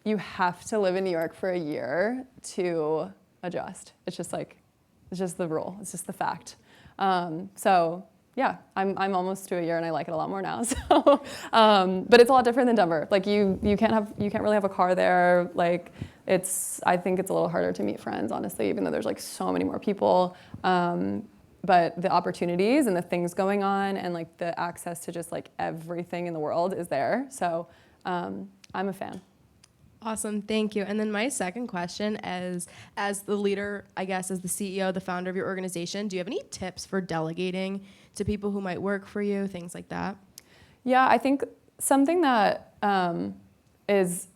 you have to live in New York for a year to adjust. It's just the rule. It's just the fact. So yeah, I'm almost to a year and I like it a lot more now. So, but it's a lot different than Denver. Like you can't really have a car there. Like I think it's a little harder to meet friends, honestly, even though there's like so many more people. But the opportunities and the things going on and like the access to just like everything in the world is there. So I'm a fan. Awesome, thank you. And then my second question is, as the leader, I guess, as the CEO, the founder of your organization, do you have any tips for delegating to people who might work for you, things like that? Yeah, I think something that is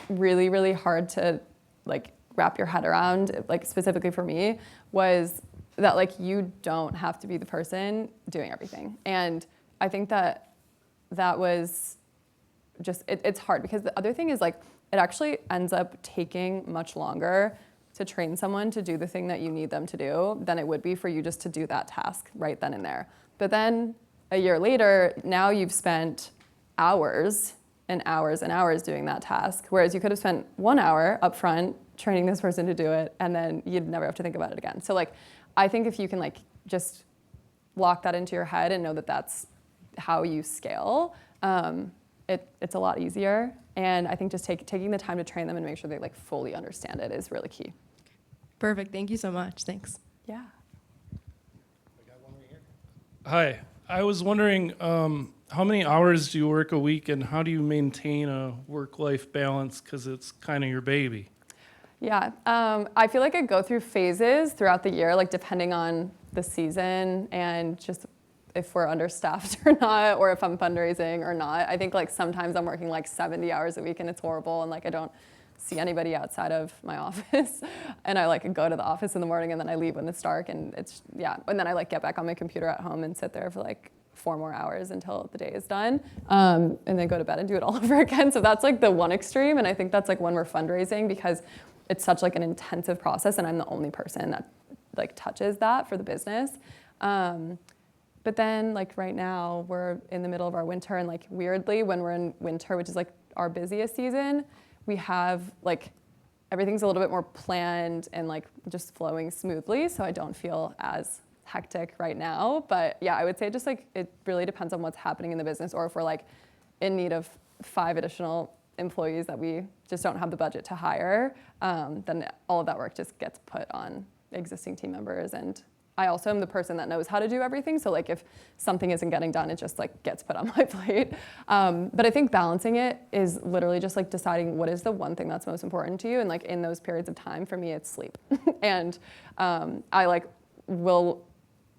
really, really hard to like wrap your head around, like specifically for me, was that like you don't have to be the person doing everything. And I think that was just, it's hard because the other thing is like, it actually ends up taking much longer to train someone to do the thing that you need them to do than it would be for you just to do that task right then and there. But then a year later, now you've spent hours and hours and hours doing that task, whereas you could have spent 1 hour up front training this person to do it, and then you'd never have to think about it again. So like, I think if you can like just lock that into your head and know that that's how you scale, it's a lot easier. And I think just taking the time to train them and make sure they like fully understand it is really key. Perfect, thank you so much, thanks. Yeah. Hi, I was wondering how many hours do you work a week and how do you maintain a work-life balance because it's kind of your baby? Yeah, I feel like I go through phases throughout the year, like depending on the season and just if we're understaffed or not, or if I'm fundraising or not. I think like sometimes I'm working like 70 hours a week and it's horrible and like I don't see anybody outside of my office. And I like go to the office in the morning and then I leave when it's dark and it's, yeah. And then I like get back on my computer at home and sit there for like 4 more hours until the day is done. And then go to bed and do it all over again. So that's like the one extreme. And I think that's like when we're fundraising because it's such like an intensive process and I'm the only person that like touches that for the business. But then like right now we're in the middle of our winter and like weirdly when we're in winter, which is like our busiest season, we have like everything's a little bit more planned and like just flowing smoothly. So I don't feel as hectic right now. But yeah, I would say just like it really depends on what's happening in the business or if we're like in need of 5 additional employees that we just don't have the budget to hire, then all of that work just gets put on existing team members. And I also am the person that knows how to do everything. So like if something isn't getting done, it just like gets put on my plate. But I think balancing it is literally just like deciding what is the one thing that's most important to you. And like in those periods of time, for me, it's sleep. And I like will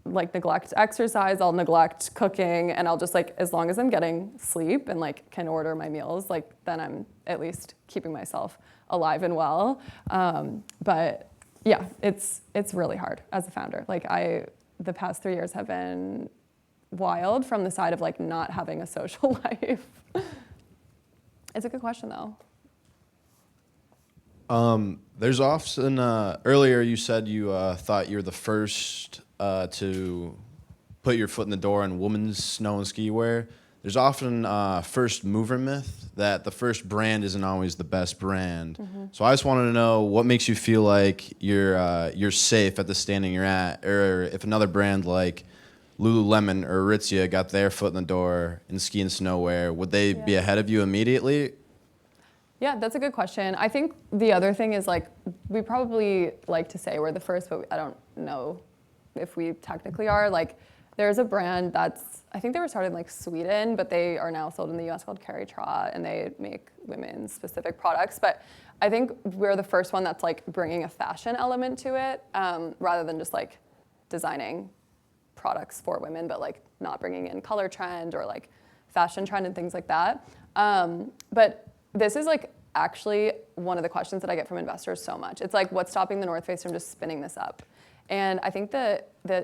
like neglect exercise, I'll neglect cooking, and I'll just like, as long as I'm getting sleep and like can order my meals, like then I'm at least keeping myself alive and well. But yeah, it's really hard as a founder. Like the past 3 years have been wild from the side of like not having a social life. It's a good question though. There's often, earlier you said you thought you were the first to put your foot in the door in women's snow and ski wear. There's often first mover myth that the first brand isn't always the best brand. Mm-hmm. So I just wanted to know what makes you feel like you're safe at the standing you're at, or if another brand like Lululemon or Aritzia got their foot in the door in ski and snow wear, would they be ahead of you immediately? Yeah, that's a good question. I think the other thing is like we probably like to say we're the first, but I don't know if we technically are. Like there's a brand that's, I think they were started in like Sweden, but they are now sold in the US called Carrie Trot, and they make women's specific products. But I think we're the first one that's like bringing a fashion element to it, rather than just like designing products for women, but like not bringing in color trend or like fashion trend and things like that. But this is like actually one of the questions that I get from investors so much. It's like, what's stopping the North Face from just spinning this up? And I think the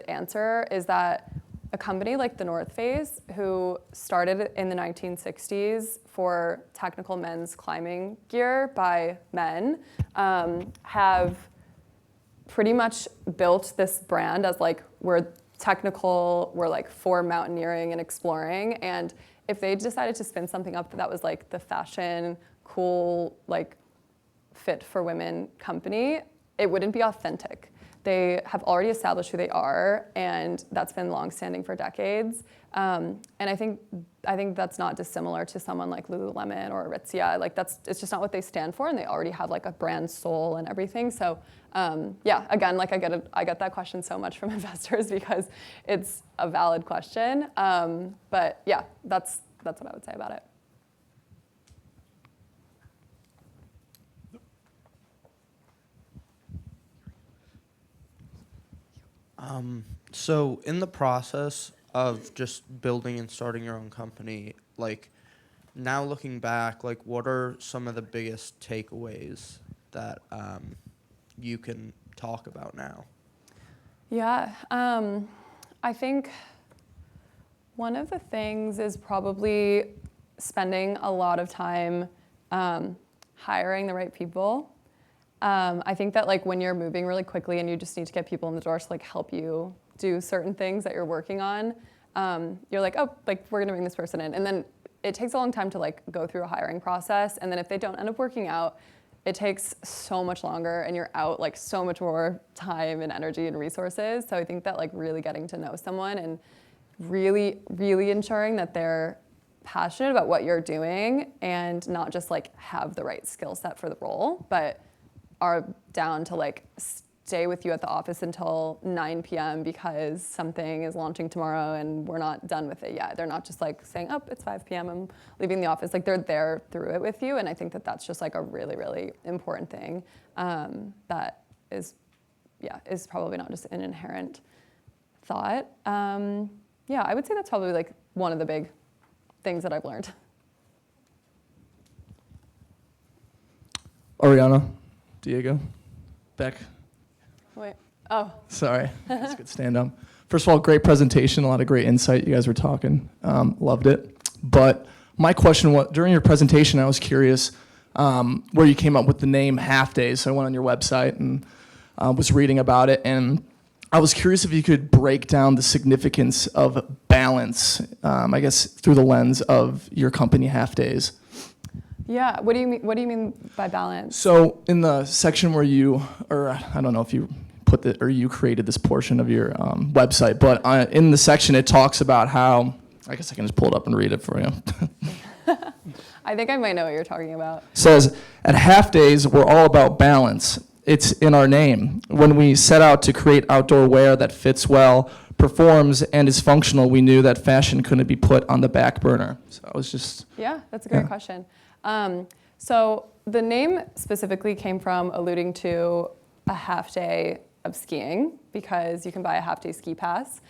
answer is that a company like the North Face, who started in the 1960s for technical men's climbing gear by men, have pretty much built this brand as like, we're technical, we're like for mountaineering and exploring. And if they decided to spin something up that was like the fashion, cool, like fit for women company, it wouldn't be authentic. they have already established who they are, and that's been longstanding for decades. And I think that's not dissimilar to someone like Lululemon or Aritzia. Like it's just not what they stand for, and they already have like a brand soul and everything. So yeah, again, like I get that question so much from investors because it's a valid question. But yeah, that's what I would say about it. So in the process of just building and starting your own company, like now looking back, like what are some of the biggest takeaways that you can talk about now? Yeah, I think one of the things is probably spending a lot of time hiring the right people. I think that like when you're moving really quickly and you just need to get people in the door to like help you do certain things that you're working on, you're like, oh, like we're gonna bring this person in. And then it takes a long time to like go through a hiring process. And then if they don't end up working out, it takes so much longer and you're out like so much more time and energy and resources. So I think that like really getting to know someone and really, really ensuring that they're passionate about what you're doing and not just like have the right skill set for the role, but are down to like stay with you at the office until 9 p.m. because something is launching tomorrow and we're not done with it yet. They're not just like saying, oh, it's 5 p.m., I'm leaving the office. Like they're there through it with you. And I think that that's just like a really, really important thing that is probably not just an inherent thought. Yeah, I would say that's probably like one of the big things that I've learned. Ariana, Diego, Beck. Wait, oh. Sorry, that's a good stand up. First of all, great presentation, a lot of great insight. You guys were talking, loved it. But my question was, during your presentation, I was curious where you came up with the name Halfdays. So I went on your website and was reading about it, and I was curious if you could break down the significance of balance, I guess through the lens of your company Halfdays. Yeah, what do you mean by balance? So in the section where you, or I don't know if you put the, or you created this portion of your website, but in the section it talks about how, I guess I can just pull it up and read it for you. I think I might know what you're talking about. Says, at Halfdays, we're all about balance. It's in our name. When we set out to create outdoor wear that fits well, performs, and is functional, we knew that fashion couldn't be put on the back burner. So I was just... Yeah, that's a great question. So the name specifically came from alluding to a half day of skiing because you can buy a half day ski pass.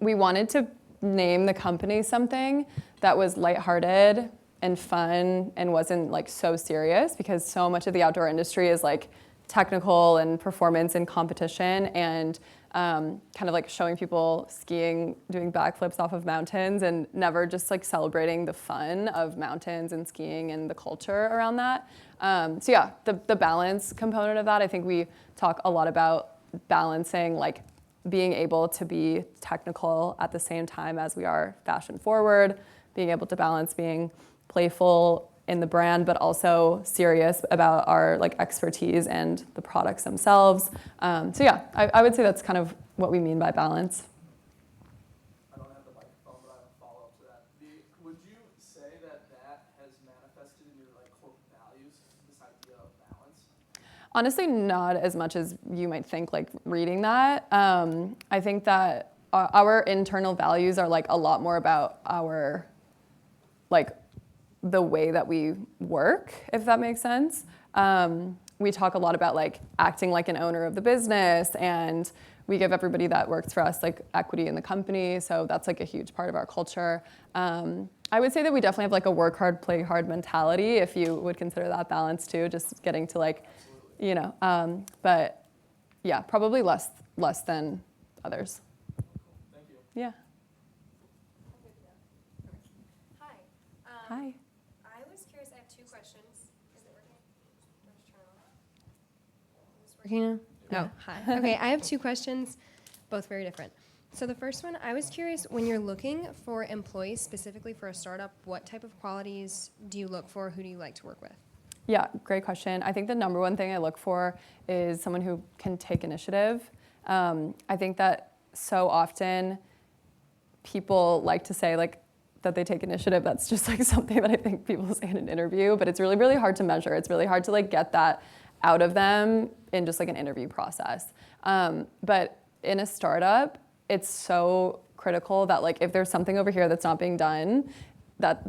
We wanted to name the company something that was lighthearted and fun and wasn't like so serious because so much of the outdoor industry is like technical and performance and competition and kind of like showing people skiing, doing backflips off of mountains and never just like celebrating the fun of mountains and skiing and the culture around that. So yeah, the balance component of that, I think we talk a lot about balancing like being able to be technical at the same time as we are fashion forward, being able to balance being playful in the brand, but also serious about our like expertise and the products themselves. So yeah, I would say that's kind of what we mean by balance. I don't have the microphone, but I have a follow-up to that. Would you say that has manifested in your like core values, this idea of balance? Honestly, not as much as you might think, like reading that. I think that our internal values are like a lot more about our like the way that we work, if that makes sense. We talk a lot about like acting like an owner of the business, and we give everybody that works for us like equity in the company. So that's like a huge part of our culture. I would say that we definitely have like a work hard, play hard mentality, if you would consider that balance too, just getting to like, you know, but yeah, probably less than others. Thank you. Yeah. Hi. Hi. I was curious, I have two questions. Is it working? Just turn it on. Is this working now? Oh, hi. Okay, I have two questions, both very different. So the first one, I was curious, when you're looking for employees specifically for a startup, what type of qualities do you look for? Who do you like to work with? Yeah, great question. I think the number one thing I look for is someone who can take initiative. I think that so often people like to say like that they take initiative. That's just like something that I think people say in an interview, but it's really, really hard to measure. It's really hard to like get that out of them in just like an interview process. But in a startup, it's so critical that like if there's something over here that's not being done, that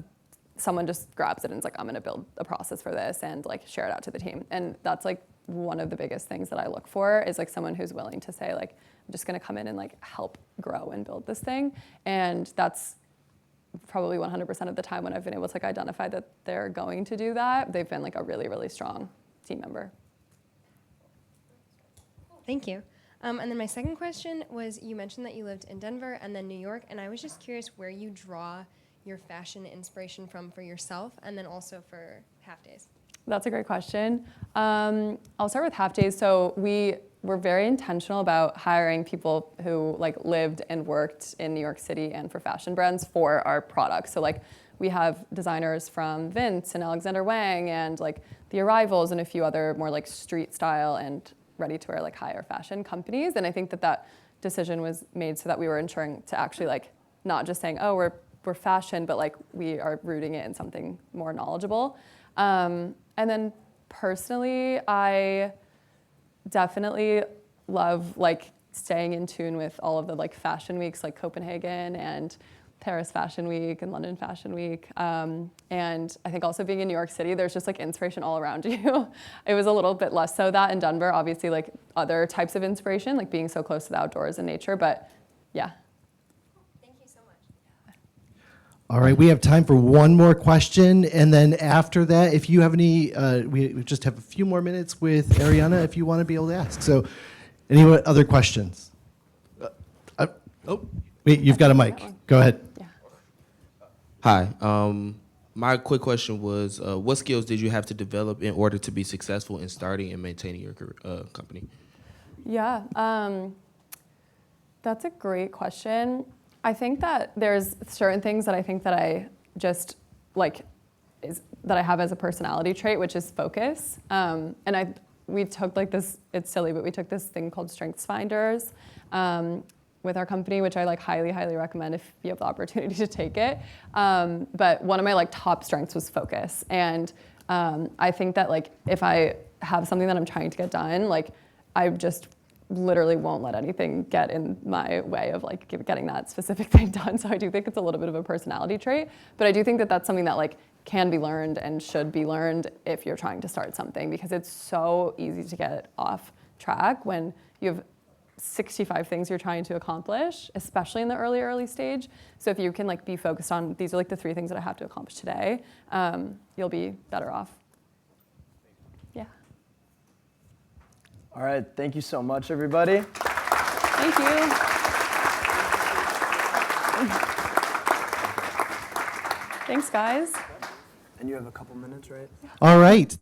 someone just grabs it and is like, I'm gonna build a process for this and like share it out to the team. And that's like one of the biggest things that I look for is like someone who's willing to say like, I'm just gonna come in and like help grow and build this thing. And that's probably 100% of the time when I've been able to like identify that they're going to do that, they've been like a really, really strong team member. Thank you. And then my second question was, you mentioned that you lived in Denver and then New York, and I was just curious where you draw your fashion inspiration from for yourself and then also for Halfdays. That's a great question. I'll start with Halfdays. So we were very intentional about hiring people who like lived and worked in New York City and for fashion brands for our products. So like we have designers from Vince and Alexander Wang and like The Arrivals and a few other more like street style and ready to wear like higher fashion companies. And I think that that decision was made so that we were ensuring to actually like not just saying, oh, we're fashion, but like we are rooting it in something more knowledgeable. And then personally, I definitely love like staying in tune with all of the like fashion weeks like Copenhagen and Paris Fashion Week and London Fashion Week. And I think also being in New York City, there's just like inspiration all around you. It was a little bit less so that in Denver, obviously like other types of inspiration, like being so close to the outdoors and nature, but yeah. Thank you so much. All right, we have time for one more question, and then after that, if you have any, we just have a few more minutes with Ariana if you want to be able to ask. So, any other questions? Wait, you've got a mic. Go ahead. Yeah. Hi. My quick question was, what skills did you have to develop in order to be successful in starting and maintaining your company? Yeah, that's a great question. I think that there's certain things that I think that I just like that I have as a personality trait, which is focus. And we took like this, it's silly, but we took this thing called Strengths Finders with our company, which I like highly, highly recommend if you have the opportunity to take it. But one of my like top strengths was focus. And I think that like if I have something that I'm trying to get done, like I just literally won't let anything get in my way of like getting that specific thing done. So I do think it's a little bit of a personality trait, but I do think that that's something that like can be learned and should be learned if you're trying to start something, because it's so easy to get off track when you have 65 things you're trying to accomplish, especially in the early stage. So if you can like be focused on, these are like the 3 things that I have to accomplish today, you'll be better off. Yeah. All right, thank you so much, everybody. Thank you. Thanks, guys. And you have a couple minutes, right? All right.